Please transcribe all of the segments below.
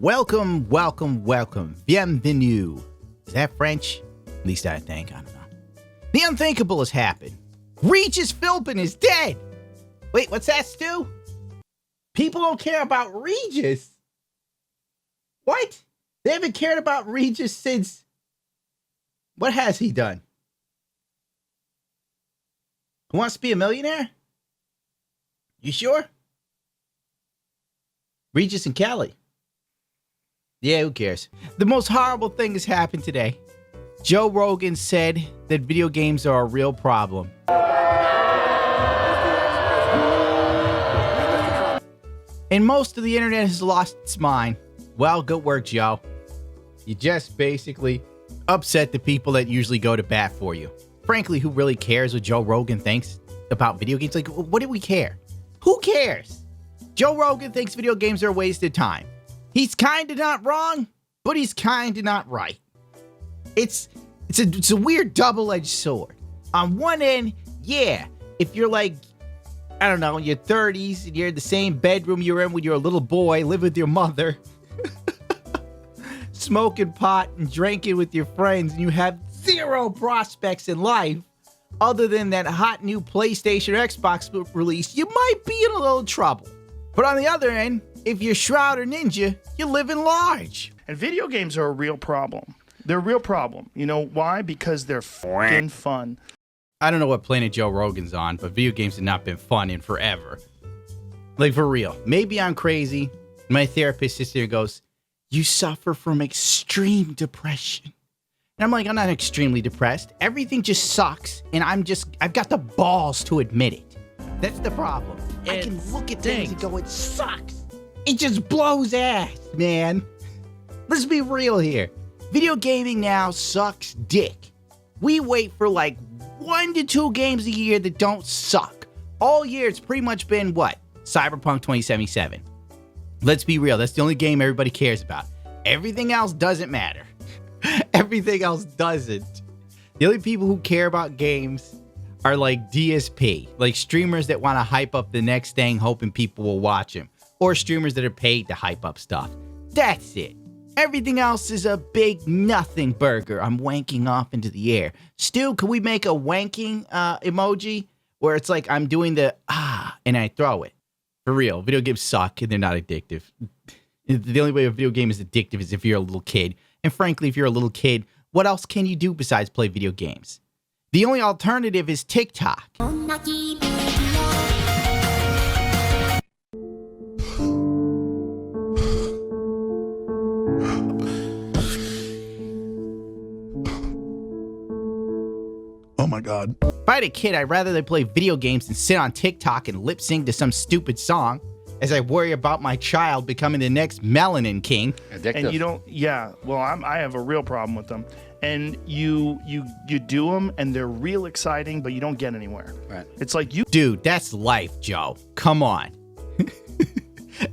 Welcome, welcome, welcome. Bienvenue. Is that French? At least I think. I don't know. The unthinkable has happened. Regis Philbin is dead. Wait, what's that, Stu? People don't care about Regis. What? They haven't cared about Regis since... What has he done? Who Wants to Be a Millionaire? You sure? Regis and Kelly. Yeah, who cares? The most horrible thing has happened today. Joe Rogan said that video games are a real problem. And most of the internet has lost its mind. Well, good work, Joe. You just basically upset the people that usually go to bat for you. Frankly, who really cares what Joe Rogan thinks about video games? Like, what do we care? Who cares? Joe Rogan thinks video games are a waste of time. He's kind of not wrong, but he's kind of not right. It's a weird double-edged sword. On one end, yeah, if you're like, I don't know, in your 30s, and you're in the same bedroom you were in when you were a little boy, live with your mother, smoking pot and drinking with your friends, and you have zero prospects in life other than that hot new PlayStation or Xbox release, you might be in a little trouble. But on the other end, if you're Shroud or Ninja, you're living large. And video games are a real problem. They're a real problem. You know why? Because they're fucking fun. I don't know what planet Joe Rogan's on, but video games have not been fun in forever. Like, for real. Maybe I'm crazy. My therapist sits there and goes, you suffer from extreme depression. And I'm like, I'm not extremely depressed. Everything just sucks, and I've got the balls to admit it. That's the problem. I can look at things and go, it sucks. It just blows ass, man. Let's be real here. Video gaming now sucks dick. We wait for like 1 to 2 games a year that don't suck. All year it's pretty much been what? Cyberpunk 2077. Let's be real. That's the only game everybody cares about. Everything else doesn't matter. Everything else doesn't. The only people who care about games are like DSP, like streamers that want to hype up the next thing hoping people will watch them, or streamers that are paid to hype up stuff. That's it. Everything else is a big nothing burger. I'm wanking off into the air. Stu, can we make a wanking emoji where it's like I'm doing the and I throw it? For real, video games suck and they're not addictive. The only way a video game is addictive is if you're a little kid. And frankly, if you're a little kid, what else can you do besides play video games? The only alternative is TikTok. Oh my God. If I had a kid, I'd rather they play video games than sit on TikTok and lip sync to some stupid song as I worry about my child becoming the next melanin king. Addictive. And you don't, yeah, well, I have a real problem with them. And you do them and they're real exciting, but you don't get anywhere. Right. It's like you. Dude, that's life, Joe. Come on.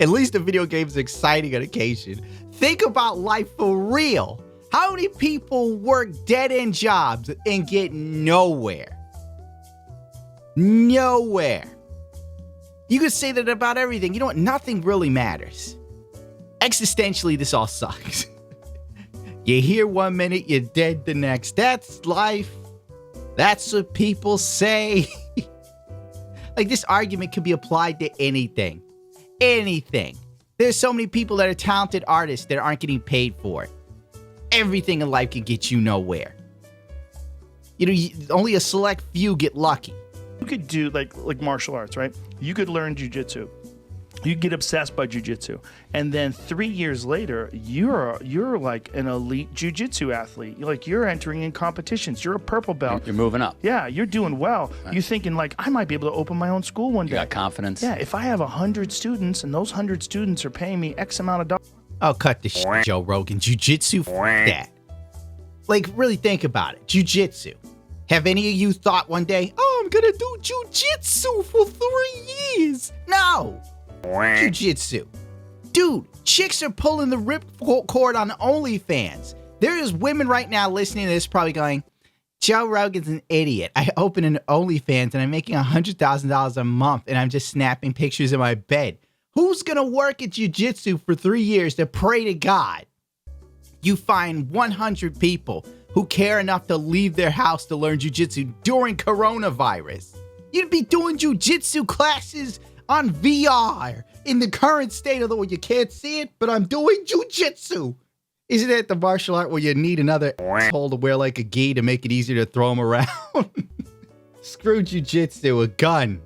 At least a video game's exciting on occasion. Think about life for real. How many people work dead-end jobs and get nowhere? Nowhere. You could say that about everything. You know what? Nothing really matters. Existentially, this all sucks. You're here 1 minute, you're dead the next. That's life. That's what people say. Like, this argument could be applied to anything. Anything. There's so many people that are talented artists that aren't getting paid for it. Everything in life can get you nowhere. You know, only a select few get lucky. You could do like martial arts, right? You could learn jujitsu. You get obsessed by jujitsu, and then 3 years later, you're like an elite jujitsu athlete. You're entering in competitions. You're a purple belt. You're moving up. Yeah, you're doing well. Right. You're thinking like, I might be able to open my own school one day. You got confidence. Yeah, if I have 100 students and those 100 students are paying me X amount of dollars. Oh, cut the shit, Joe Rogan. Jiu-Jitsu, that. Like, really think about it. Jiu-Jitsu. Have any of you thought one day, oh, I'm gonna do Jiu-Jitsu for 3 years? No. Jiu-Jitsu. Dude, chicks are pulling the ripcord on OnlyFans. There is women right now listening to this probably going, Joe Rogan's an idiot. I open an OnlyFans and I'm making $100,000 a month and I'm just snapping pictures of my bed. Who's gonna work at Jiu-Jitsu for 3 years to pray to God? You find 100 people who care enough to leave their house to learn Jiu-Jitsu during coronavirus. You'd be doing Jiu-Jitsu classes on VR in the current state of the world. You can't see it, but I'm doing Jiu-Jitsu. Isn't it the martial art where you need another asshole to wear like a gi to make it easier to throw them around? Screw Jujutsu A Gun.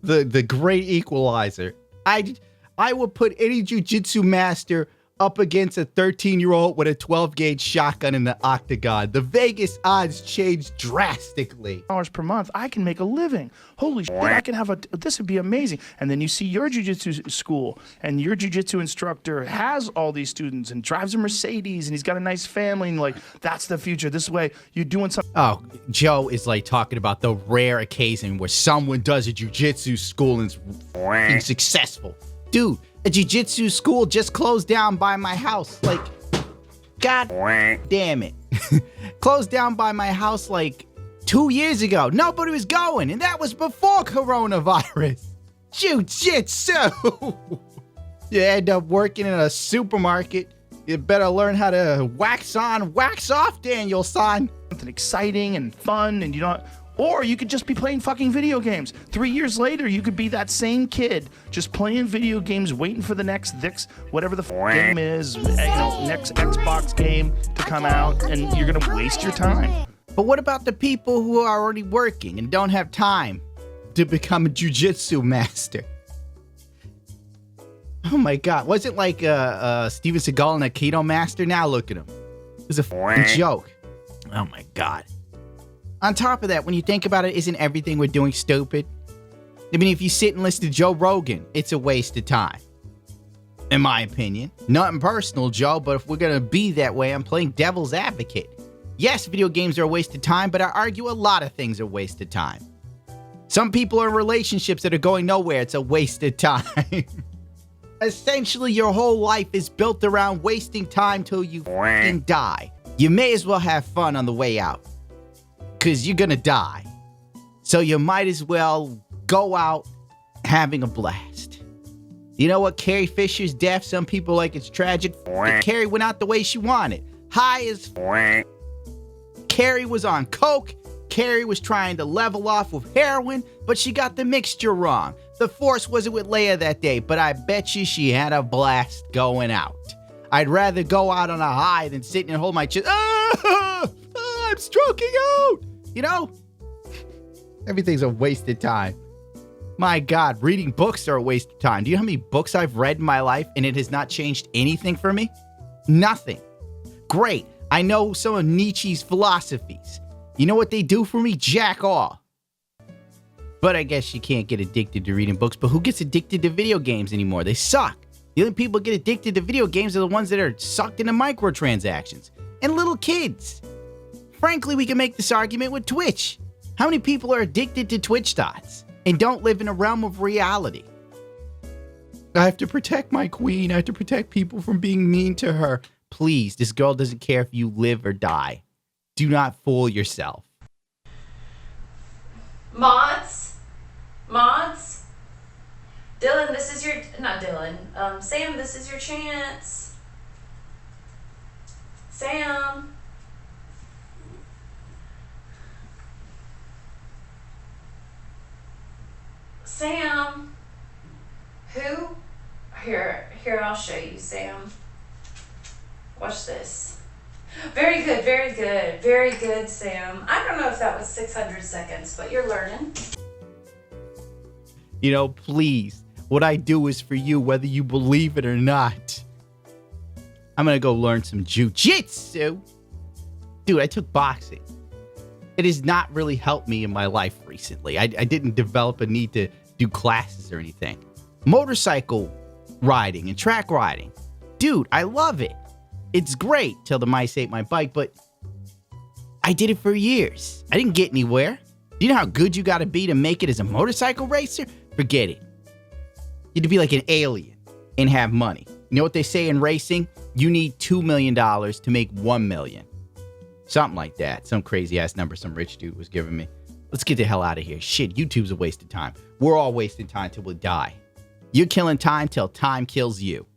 the great equalizer. I would put any Jiu-Jitsu master up against a 13-year-old with a 12-gauge shotgun in the octagon. The Vegas odds changed drastically. Dollars per month, I can make a living. Holy shit, I can have this would be amazing. And then you see your jiu-jitsu school, and your jiu-jitsu instructor has all these students and drives a Mercedes, and he's got a nice family, and like, that's the future. This way, you're doing something. Oh, Joe is like talking about the rare occasion where someone does a jiu-jitsu school and is successful. Dude, a jiu-jitsu school just closed down by my house. Like, God damn it. Closed down by my house like 2 years ago. Nobody was going, and that was before coronavirus. Jiu-jitsu. You end up working in a supermarket. You better learn how to wax on, wax off, Daniel-san. Something exciting and fun, and you don't. Or you could just be playing fucking video games. 3 years later, you could be that same kid just playing video games, waiting for the next whatever the game is, next Xbox game to come out, and you're gonna waste your time. But what about the people who are already working and don't have time to become a jiu-jitsu master? Oh my God, wasn't like Steven Seagal and a keto master? Now look at him. It was a fucking joke. Oh my God. On top of that, when you think about it, isn't everything we're doing stupid? I mean, if you sit and listen to Joe Rogan, it's a waste of time. In my opinion. Nothing personal, Joe, but if we're going to be that way, I'm playing devil's advocate. Yes, video games are a waste of time, but I argue a lot of things are a waste of time. Some people are in relationships that are going nowhere. It's a waste of time. Essentially, your whole life is built around wasting time till you fucking die. You may as well have fun on the way out. Because you're going to die. So you might as well go out having a blast. You know what? Carrie Fisher's death, some people like it's tragic. Carrie went out the way she wanted. High as Carrie was on coke. Carrie was trying to level off with heroin, but she got the mixture wrong. The Force wasn't with Leia that day, but I bet you she had a blast going out. I'd rather go out on a high than sit and hold my chest. I'm stroking out. You know, everything's a wasted time. My God, reading books are a waste of time. Do you know how many books I've read in my life and it has not changed anything for me? Nothing. Great. I know some of Nietzsche's philosophies. You know what they do for me? Jack all. But I guess you can't get addicted to reading books. But who gets addicted to video games anymore? They suck. The only people who get addicted to video games are the ones that are sucked into microtransactions. And little kids. Frankly, we can make this argument with Twitch. How many people are addicted to Twitch dots and don't live in a realm of reality? I have to protect my queen. I have to protect people from being mean to her. Please, this girl doesn't care if you live or die. Do not fool yourself. Mods? Dylan, this is your, not Dylan, Sam, this is your chance. Sam. Sam. Who? Here, I'll show you, Sam. Watch this. Very good, Sam. I don't know if that was 600 seconds, but you're learning. You know, please, what I do is for you, whether you believe it or not. I'm gonna go learn some jujitsu. Dude, I took boxing. It has not really helped me in my life recently. I didn't develop a need to do classes or anything. Motorcycle riding and track riding. Dude, I love it. It's great till the mice ate my bike, but I did it for years. I didn't get anywhere. Do you know how good you gotta be to make it as a motorcycle racer? Forget it. You have to be like an alien and have money. You know what they say in racing? You need $2 million to make $1 million. Something like that. Some crazy ass number some rich dude was giving me. Let's get the hell out of here. Shit, YouTube's a waste of time. We're all wasting time till we die. You're killing time till time kills you.